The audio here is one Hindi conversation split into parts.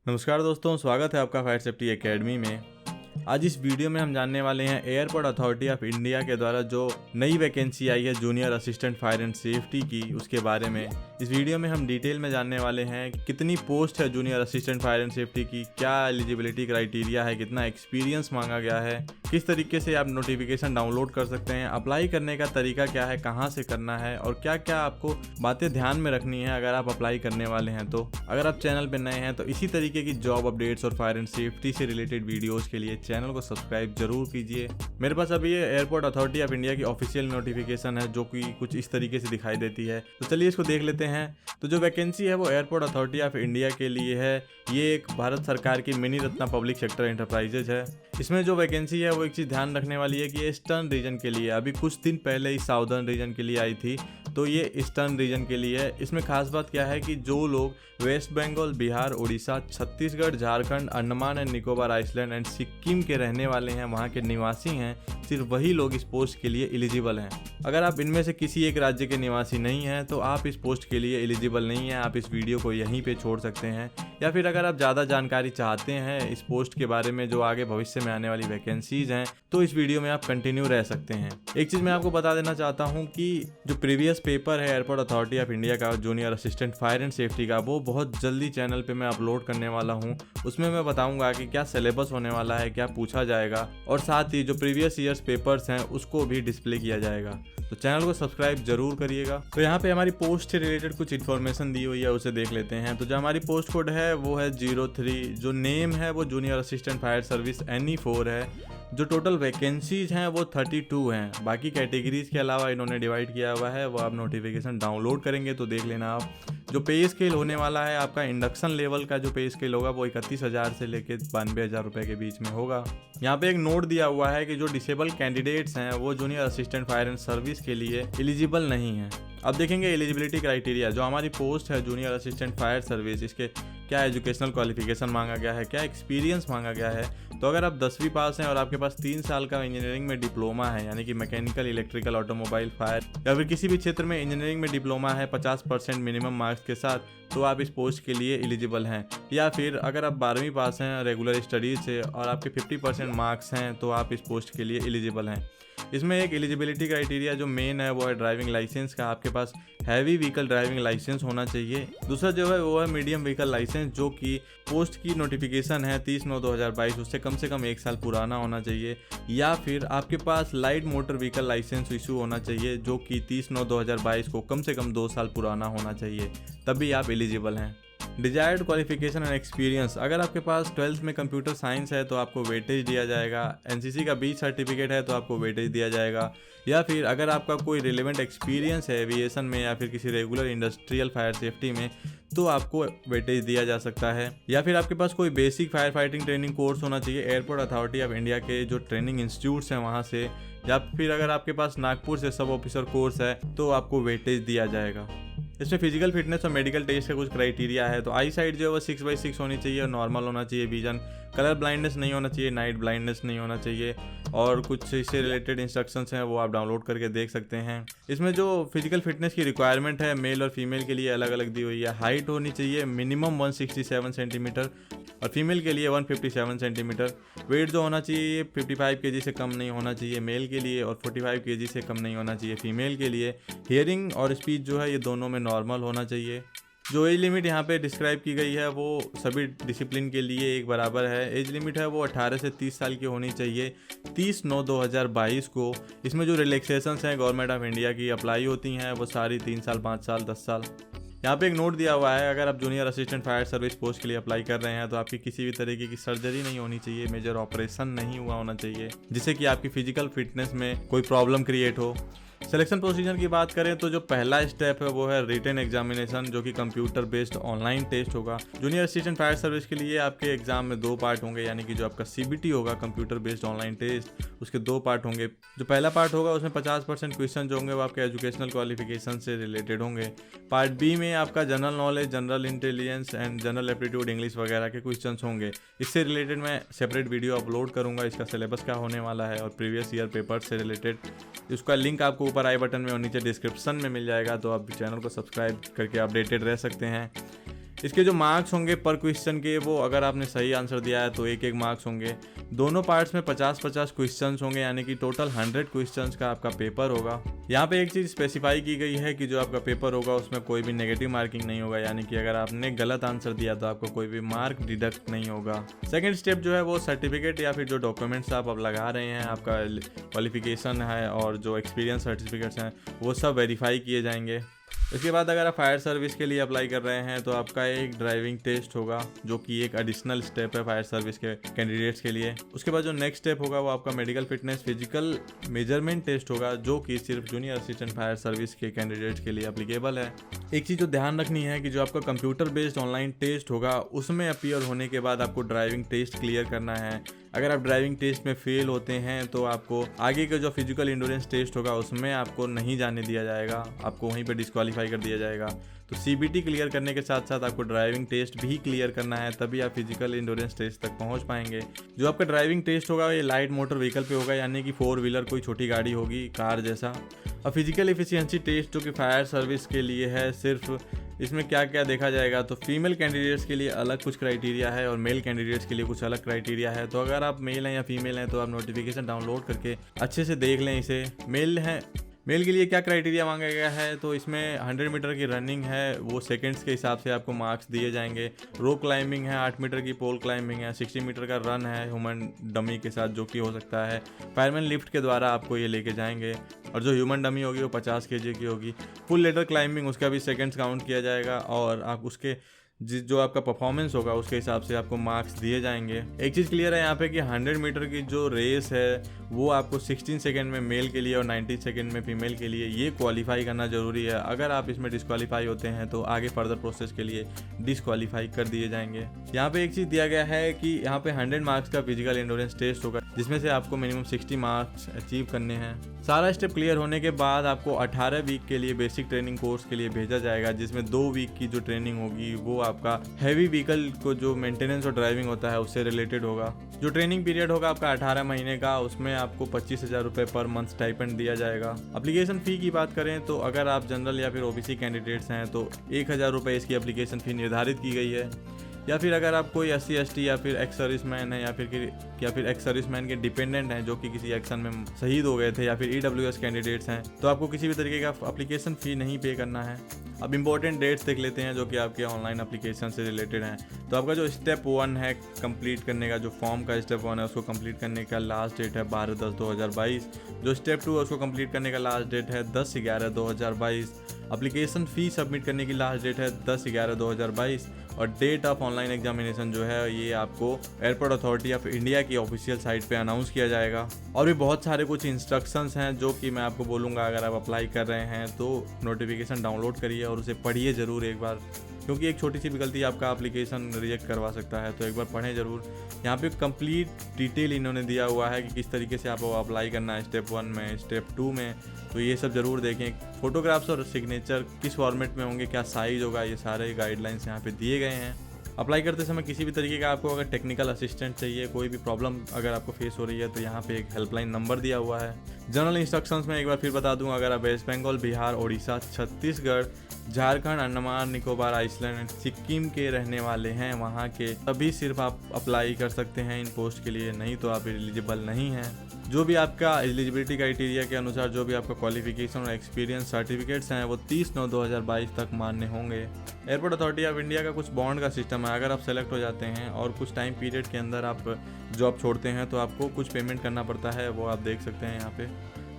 नमस्कार दोस्तों, स्वागत है आपका फायर सेफ्टी एकेडमी में। आज इस वीडियो में हम जानने वाले हैं एयरपोर्ट अथॉरिटी ऑफ इंडिया के द्वारा जो नई वैकेंसी आई है junior assistant fire and safety की, उसके बारे में इस वीडियो में हम डिटेल में जानने वाले हैं। कितनी पोस्ट है junior assistant fire and safety की, क्या एलिजिबिलिटी क्राइटेरिया है, कितना एक्सपीरियंस मांगा गया है, किस तरीके से आप नोटिफिकेशन डाउनलोड कर सकते हैं, अप्लाई करने का तरीका क्या है, कहाँ से करना है और क्या क्या आपको बातें ध्यान में रखनी है अगर आप अप्लाई करने वाले हैं। तो अगर आप चैनल पर नए हैं तो इसी तरीके की जॉब अपडेट्स और फायर एंड सेफ्टी से रिलेटेड वीडियोज़ के लिए चैनल को सब्सक्राइब जरूर कीजिए। मेरे पास अभी ये एयरपोर्ट अथॉरिटी ऑफ इंडिया की ऑफिशियल नोटिफिकेशन है जो कि कुछ इस तरीके से दिखाई देती है। तो चलिए इसको देख लेते हैं। तो जो वैकेंसी है वो एयरपोर्ट अथॉरिटी ऑफ इंडिया के लिए है। ये एक भारत सरकार की mini Ratna public sector enterprises है। इसमें जो वैकेंसी है वो एक चीज़ ध्यान रखने वाली है कि ये ईस्टर्न रीजन के लिए, अभी कुछ दिन पहले ही साउदर्न रीजन के लिए आई थी, तो ये ईस्टर्न रीजन के लिए है। इसमें खास बात क्या है कि जो लोग West Bengal, Bihar, Orissa, Chhattisgarh, Jharkhand, Andaman and Nicobar Island and Sikkim के रहने वाले हैं, वहाँ के निवासी हैं, सिर्फ वही लोग इस पोस्ट के लिए एलिजिबल हैं। अगर आप इनमें से किसी एक राज्य के निवासी नहीं हैं तो आप इस पोस्ट के लिए एलिजिबल नहीं हैं। आप इस वीडियो को यहीं पे छोड़ सकते हैं, या फिर अगर आप ज़्यादा जानकारी चाहते हैं इस पोस्ट के बारे में जो आगे भविष्य में आने वाली वैकेंसीज हैं, तो इस वीडियो में आप कंटिन्यू रह सकते हैं। एक चीज़ मैं आपको बता देना चाहता हूँ कि जो प्रीवियस पेपर है एयरपोर्ट अथॉरिटी ऑफ इंडिया का junior assistant fire and safety का, वो बहुत जल्दी चैनल पे मैं अपलोड करने वाला हूँ। उसमें मैं बताऊँगा कि क्या सिलेबस होने वाला है, क्या पूछा जाएगा, और साथ ही जो प्रीवियस ईयर्स पेपर्स हैं उसको भी डिस्प्ले किया जाएगा। तो चैनल को सब्सक्राइब जरूर करिएगा। तो यहाँ पे हमारी पोस्ट से रिलेटेड कुछ इन्फॉर्मेशन दी हुई है, उसे देख लेते हैं। तो जो हमारी पोस्ट कोड है वो है 03, जो नेम है वो junior assistant fire service NE4 है। जो टोटल वैकेंसीज हैं वो 32 हैं। बाकी कैटेगरीज के अलावा इन्होंने डिवाइड किया हुआ है, वो आप नोटिफिकेशन डाउनलोड करेंगे तो देख लेना आप। जो पे स्केल होने वाला है आपका इंडक्शन लेवल का जो पे स्केल होगा वो 31,000 से लेकर 92,000 रुपये के बीच में होगा। यहाँ पे एक नोट दिया हुआ है कि जो डिसेबल कैंडिडेट्स हैं वो junior assistant fire and service के लिए एलिजिबल नहीं है। अब देखेंगे एलिजिबिलिटी क्राइटेरिया। जो हमारी पोस्ट है जूनियर असिस्टेंट फायर सर्विस, इसके क्या एजुकेशनल क्वालिफिकेशन मांगा गया है, क्या एक्सपीरियंस मांगा गया है। तो अगर आप 10वीं पास हैं और आपके पास 3 साल का इंजीनियरिंग में डिप्लोमा है, यानी कि मैकेनिकल, इलेक्ट्रिकल, ऑटोमोबाइल, फायर या फिर किसी भी क्षेत्र में इंजीनियरिंग में डिप्लोमा है 50% मिनिमम मार्क्स के साथ, तो आप इस पोस्ट के लिए एलिजिबल हैं। या फिर अगर आप 12वीं पास हैं रेगुलर स्टडीज से और आपके 50% मार्क्स हैं तो आप इस पोस्ट के लिए एलिजिबल हैं। इसमें एक एलिजिबिलिटी क्राइटेरिया जो मेन है वो है ड्राइविंग लाइसेंस का। आपके पास हैवी व्हीकल ड्राइविंग लाइसेंस होना चाहिए। दूसरा जो है वो है मीडियम व्हीकल लाइसेंस, जो कि पोस्ट की नोटिफिकेशन है 30/9/2022, उससे कम 1 साल पुराना होना चाहिए। या फिर आपके पास light motor vehicle licence issue होना चाहिए जो कि 30/9/2022 को कम से कम 2 साल पुराना होना चाहिए, तभी आप एलिजिबल हैं। डिजायर्ड क्वालिफिकेशन एंड एक्सपीरियंस, अगर आपके पास 12th में कंप्यूटर साइंस है तो आपको वेटेज दिया जाएगा। NCC का B सर्टिफिकेट है तो आपको वेटेज दिया जाएगा। या फिर अगर आपका कोई रिलेवेंट एक्सपीरियंस है एविएशन में या फिर किसी रेगुलर इंडस्ट्रियल फायर सेफ्टी में, तो आपको वेटेज दिया जा सकता है। या फिर आपके पास कोई basic fire fighting training course होना चाहिए एयरपोर्ट अथॉरिटी ऑफ इंडिया के जो ट्रेनिंग इंस्टीट्यूट्स हैं वहाँ से। या फिर अगर आपके पास नागपुर से सब ऑफिसर कोर्स है तो आपको वेटेज दिया जाएगा। इसमें फिजिकल फिटनेस और मेडिकल टेस्ट का कुछ क्राइटेरिया है। तो आई साइड जो है वो 6/6 होनी चाहिए और नॉर्मल होना चाहिए विजन। कलर ब्लाइंडनेस नहीं होना चाहिए, नाइट ब्लाइंडनेस नहीं होना चाहिए, और कुछ इससे रिलेटेड इंस्ट्रक्शंस हैं वो आप डाउनलोड करके देख सकते हैं। इसमें जो फिजिकल फिटनेस की रिक्वायरमेंट है मेल और फीमेल के लिए अलग अलग दी हुई है। हाइट होनी चाहिए मिनिमम 167 सेंटीमीटर और फीमेल के लिए 157 सेंटीमीटर। वेट जो होना चाहिए 55 kg से कम नहीं होना चाहिए मेल के लिए, और 45 kg से कम नहीं होना चाहिए फीमेल के लिए। हियरिंग और स्पीच जो है ये दोनों में नॉर्मल होना चाहिए। जो एज लिमिट यहाँ पे डिस्क्राइब की गई है वो सभी डिसिप्लिन के लिए एक बराबर है। एज लिमिट है वो 18 से 30 साल की होनी चाहिए 30/9/2022 को। इसमें जो रिलैक्सेशंस हैं गवर्नमेंट ऑफ इंडिया की अप्लाई होती हैं वो सारी 3 साल, 5 साल, 10 साल। यहाँ पे एक नोट दिया हुआ है, अगर आप junior assistant fire service post के लिए अप्लाई कर रहे हैं तो आपकी किसी भी तरीके की सर्जरी नहीं होनी चाहिए, मेजर ऑपरेशन नहीं हुआ होना चाहिए जिससे कि आपकी फिजिकल फिटनेस में कोई प्रॉब्लम क्रिएट हो। सिलेक्शन प्रोसीजर की बात करें तो जो पहला स्टेप है वो है रिटन एग्जामिनेशन, जो कि कंप्यूटर बेस्ड ऑनलाइन टेस्ट होगा। जूनियर असिस्टेंट फायर सर्विस के लिए आपके एग्जाम में 2 पार्ट होंगे, यानी कि जो आपका CBT होगा कंप्यूटर बेस्ड ऑनलाइन टेस्ट, उसके 2 पार्ट होंगे। जो पहला पार्ट होगा उसमें 50% क्वेश्चन जो होंगे वो आपके एजुकेशनल क्वालिफिकेशन से रिलेटेड होंगे। पार्ट B में आपका general knowledge, general intelligence and general aptitude English वगैरह के क्वेश्चन होंगे। इससे रिलेटेड मैं सेपरेट वीडियो अपलोड करूँगा, इसका सिलेबस क्या होने वाला है और प्रीवियस ईयर पेपर से रिलेटेड। उसका लिंक आपको ऊपर आई बटन में और नीचे डिस्क्रिप्शन में मिल जाएगा, तो आप चैनल को सब्सक्राइब करके अपडेटेड रह सकते हैं। इसके जो मार्क्स होंगे पर क्वेश्चन के, वो अगर आपने सही आंसर दिया है तो 1-1 मार्क्स होंगे। दोनों पार्ट्स में 50-50 क्वेश्चंस होंगे, यानी कि टोटल 100 क्वेश्चंस का आपका पेपर होगा। यहाँ पे एक चीज़ स्पेसिफाई की गई है कि जो आपका पेपर होगा उसमें कोई भी नेगेटिव मार्किंग नहीं होगा, यानी कि अगर आपने गलत आंसर दिया तो आपको कोई भी मार्क डिडक्ट नहीं होगा। सेकेंड स्टेप जो है वो सर्टिफिकेट या फिर जो डॉक्यूमेंट्स आप अब लगा रहे हैं, आपका क्वालिफिकेशन है और जो एक्सपीरियंस सर्टिफिकेट्स हैं वो सब वेरीफाई किए जाएंगे। इसके बाद अगर आप फायर सर्विस के लिए अप्लाई कर रहे हैं तो आपका एक ड्राइविंग टेस्ट होगा, जो कि एक एडिशनल स्टेप है फायर सर्विस के कैंडिडेट्स के लिए। उसके बाद जो नेक्स्ट स्टेप होगा वो आपका medical fitness physical measurement test होगा, जो कि सिर्फ जूनियर असिस्टेंट फायर सर्विस के कैंडिडेट्स के लिए एप्लीकेबल है। एक चीज़ जो ध्यान रखनी है कि जो आपका कंप्यूटर बेस्ड ऑनलाइन टेस्ट होगा उसमें अपीयर होने के बाद आपको ड्राइविंग टेस्ट क्लियर करना है। अगर आप ड्राइविंग टेस्ट में फेल होते हैं तो आपको आगे का जो फिजिकल इंड्योरेंस टेस्ट होगा उसमें आपको नहीं जाने दिया जाएगा, आपको वहीं पे डिस्क्वालीफाई कर दिया जाएगा। तो CBT क्लियर करने के साथ साथ आपको ड्राइविंग टेस्ट भी क्लियर करना है, तभी आप फिजिकल इंड्योरेंस टेस्ट तक पहुंच पाएंगे। जो आपका ड्राइविंग टेस्ट होगा ये लाइट मोटर व्हीकल पे होगा, यानी कि 4 व्हीलर कोई छोटी गाड़ी होगी, कार जैसा। और फिजिकल एफिशिएंसी टेस्ट जो कि फायर सर्विस के लिए है, सिर्फ इसमें क्या क्या देखा जाएगा तो फीमेल कैंडिडेट्स के लिए अलग कुछ क्राइटेरिया है और मेल कैंडिडेट्स के लिए कुछ अलग क्राइटेरिया है। तो अगर आप मेल हैं या फीमेल हैं तो आप नोटिफिकेशन डाउनलोड करके अच्छे से देख लें इसे। मेल के लिए क्या क्राइटेरिया मांगा गया है, तो इसमें 100 मीटर की रनिंग है, वो सेकंड्स के हिसाब से आपको मार्क्स दिए जाएंगे। रोप क्लाइंबिंग है, 8 मीटर की पोल क्लाइंबिंग है, 60 मीटर का रन है ह्यूमन डमी के साथ, जो कि हो सकता है फायरमैन लिफ्ट के द्वारा आपको ये लेके जाएंगे। और जो ह्यूमन डमी होगी वो 50 kg की होगी। फुल लेडर क्लाइंबिंग, उसका भी सेकंड्स काउंट किया जाएगा और आप उसके जो आपका परफॉर्मेंस होगा उसके हिसाब से आपको मार्क्स दिए जाएंगे। एक चीज़ क्लियर है यहाँ पे कि 100 मीटर की जो रेस है वो आपको 16 सेकंड में मेल के लिए और 90 सेकंड में फीमेल के लिए ये क्वालिफाई करना ज़रूरी है। अगर आप इसमें डिस्क्वालीफाई होते हैं तो आगे फर्दर प्रोसेस के लिए डिस्क्वालीफाई कर दिए जाएंगे। यहाँ पे एक चीज़ दिया गया है कि यहाँ पे 100 मार्क्स का फिजिकल एंड्योरेंस टेस्ट होगा, जिसमें से आपको मिनिमम 60 मार्क्स अचीव करने हैं। सारा स्टेप क्लियर होने के बाद आपको 18 वीक के लिए बेसिक ट्रेनिंग कोर्स के लिए भेजा जाएगा, जिसमें 2 वीक की जो ट्रेनिंग होगी वो आपका हैवी व्हीकल को जो मेंटेनेंस और ड्राइविंग होता है उससे रिलेटेड होगा। जो ट्रेनिंग पीरियड होगा आपका 18 महीने का, उसमें आपको 25,000 रुपये पर मंथ स्टाइपेंड दिया जाएगा। एप्लीकेशन फ़ी की बात करें तो अगर आप जनरल या फिर OBC कैंडिडेट्स हैं तो 1,000 रुपये इसकी एप्लीकेशन फ़ी निर्धारित की गई है। या फिर अगर आप कोई SC ST या फिर एक्स सर्विसमैन है या फिर एक्स सर्विसमैन के डिपेंडेंट हैं जो कि किसी एक्शन में शहीद हो गए थे, या फिर EWS कैंडिडेट्स हैं, तो आपको किसी भी तरीके का एप्लीकेशन फ़ी नहीं पे करना है। अब इंपॉर्टेंट डेट्स देख लेते हैं जो कि आपके ऑनलाइन एप्लीकेशन से रिलेटेड हैं। तो आपका जो स्टेप 1 है कंप्लीट करने का, जो फॉर्म का स्टेप 1 है उसको कंप्लीट करने का लास्ट डेट है 12/10/2022। जो स्टेप 2 है उसको कंप्लीट करने का लास्ट डेट है 10/11/2022। एप्लीकेशन फ़ी सबमिट करने की लास्ट डेट है 10/11/2022 और डेट ऑफ ऑनलाइन एग्जामिनेशन जो है ये आपको एयरपोर्ट अथॉरिटी ऑफ इंडिया की ऑफिशियल साइट पे अनाउंस किया जाएगा। और भी बहुत सारे कुछ इंस्ट्रक्शंस हैं जो कि मैं आपको बोलूँगा। अगर आप अप्लाई कर रहे हैं तो नोटिफिकेशन डाउनलोड करिए और उसे पढ़िए ज़रूर एक बार, क्योंकि एक छोटी सी भी गलती आपका एप्लीकेशन रिजेक्ट करवा सकता है, तो एक बार पढ़ें ज़रूर। यहाँ पे कंप्लीट डिटेल इन्होंने दिया हुआ है कि किस तरीके से आपको अप्लाई करना है स्टेप 1 में, स्टेप 2 में, तो ये सब ज़रूर देखें। फोटोग्राफ्स और सिग्नेचर किस फॉर्मेट में होंगे, क्या साइज़ होगा, ये सारे गाइडलाइंस यहाँ पे दिए गए हैं। अप्लाई करते समय किसी भी तरीके का आपको अगर टेक्निकल असिस्टेंट चाहिए, कोई भी प्रॉब्लम अगर आपको फेस हो रही है, तो यहाँ पे एक हेल्पलाइन नंबर दिया हुआ है। जनरल इंस्ट्रक्शंस में एक बार फिर बता दूं, अगर आप वेस्ट बंगाल, बिहार, ओडिशा, छत्तीसगढ़, झारखंड, अंडमान निकोबार, आइसलैंड, सिक्किम के रहने वाले हैं वहाँ के, तभी सिर्फ आप अप्लाई कर सकते हैं इन पोस्ट के लिए, नहीं तो आप एलिजिबल नहीं हैं। जो भी आपका एलिजिबिलिटी क्राइटेरिया के अनुसार जो भी आपका क्वालिफिकेशन और एक्सपीरियंस सर्टिफिकेट्स हैं वो 30/9/2022 तक मान्य होंगे। एयरपोर्ट अथॉरिटी ऑफ इंडिया का कुछ बॉन्ड का सिस्टम है। अगर आप सेलेक्ट हो जाते हैं और कुछ टाइम पीरियड के अंदर आप जॉब छोड़ते हैं तो आपको कुछ पेमेंट करना पड़ता है, वो आप देख सकते हैं यहाँ पे।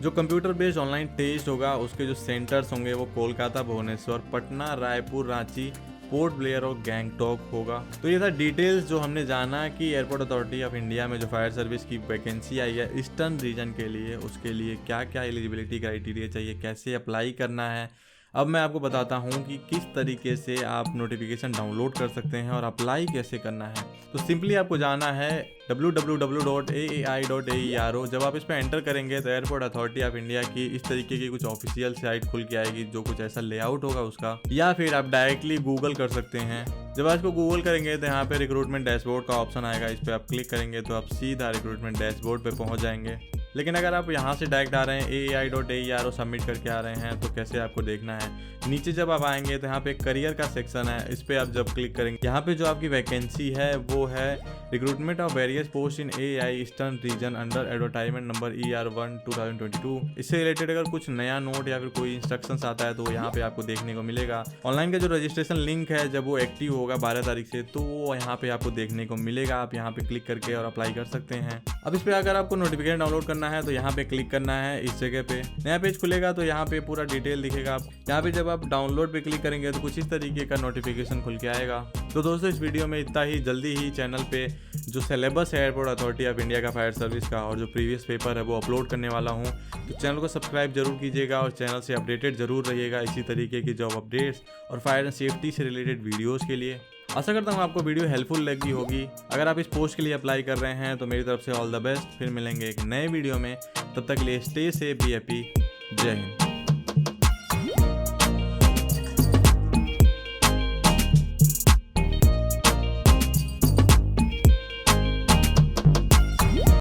जो कंप्यूटर बेस्ड ऑनलाइन टेस्ट होगा उसके जो सेंटर्स होंगे वो कोलकाता, भुवनेश्वर, पटना, रायपुर, रांची, पोर्ट ब्लेयर और गैंगटॉक होगा। तो ये था डिटेल्स जो हमने जाना कि एयरपोर्ट अथॉरिटी ऑफ इंडिया में जो फायर सर्विस की वैकेंसी आई है ईस्टर्न रीजन के लिए, उसके लिए क्या क्या एलिजिबिलिटी क्राइटेरिया चाहिए, कैसे अप्लाई करना है। अब मैं आपको बताता हूँ कि किस तरीके से आप नोटिफिकेशन डाउनलोड कर सकते हैं और अप्लाई कैसे करना है। तो सिंपली आपको जाना है www.aai.aero। जब आप इस पर एंटर करेंगे तो एयरपोर्ट अथॉरिटी ऑफ इंडिया की इस तरीके की कुछ ऑफिशियल साइट खुल के आएगी, जो कुछ ऐसा लेआउट होगा उसका, या फिर आप डायरेक्टली गूगल कर सकते हैं। जब आप इसको गूगल करेंगे तो यहाँ पे रिक्रूटमेंट डैशबोर्ड का ऑप्शन आएगा, इस पर आप क्लिक करेंगे तो आप सीधा रिक्रूटमेंट डैशबोर्ड पे पहुँच जाएंगे। लेकिन अगर आप यहाँ से डायरेक्ट आ रहे हैं AAI.AERO सबमिट करके आ रहे हैं तो कैसे आपको देखना है, नीचे जब आप आएंगे तो यहाँ पे करियर का सेक्शन है, इस पर आप जब क्लिक करेंगे यहाँ पे जो आपकी वैकेंसी है वो है recruitment of various post in AAI eastern region under advertisement number ER1 2022। इससे रिलेटेड अगर कुछ नया नोट या फिर कोई इंस्ट्रक्शंस आता है तो यहाँ पे आपको देखने को मिलेगा। ऑनलाइन का जो रजिस्ट्रेशन लिंक है जब वो एक्टिव होगा 12 तारीख से तो वो यहाँ पे आपको देखने को मिलेगा। आप यहाँ पे क्लिक करके और अप्लाई कर सकते हैं। अब इस पे अगर आपको नोटिफिकेशन डाउनलोड करना है तो यहाँ पे क्लिक करना है। इस जगह पे नया पेज खुलेगा तो यहाँ पे पूरा डिटेल दिखेगा। आप यहाँ पे जब आप डाउनलोड पे क्लिक करेंगे तो कुछ इस तरीके का नोटिफिकेशन खुल के आएगा। तो दोस्तों इस वीडियो में इतना ही। जल्दी ही चैनल पे जो सिलेबस है एयरपोर्ट अथॉरिटी ऑफ इंडिया का फायर सर्विस का और जो प्रीवियस पेपर है वो अपलोड करने वाला हूँ, तो चैनल को सब्सक्राइब जरूर कीजिएगा और चैनल से अपडेटेड जरूर रहिएगा इसी तरीके की जॉब अपडेट्स और फायर एंड सेफ्टी से रिलेटेड वीडियोज़ के लिए। आशा करता हूँ आपको वीडियो हेल्पफुल लगी होगी। अगर आप इस पोस्ट के लिए अप्लाई कर रहे हैं तो मेरी तरफ से ऑल द बेस्ट। फिर मिलेंगे एक नए वीडियो में, तब तक के लिए स्टे सेफ, बी हैप्पी। जय हिंद।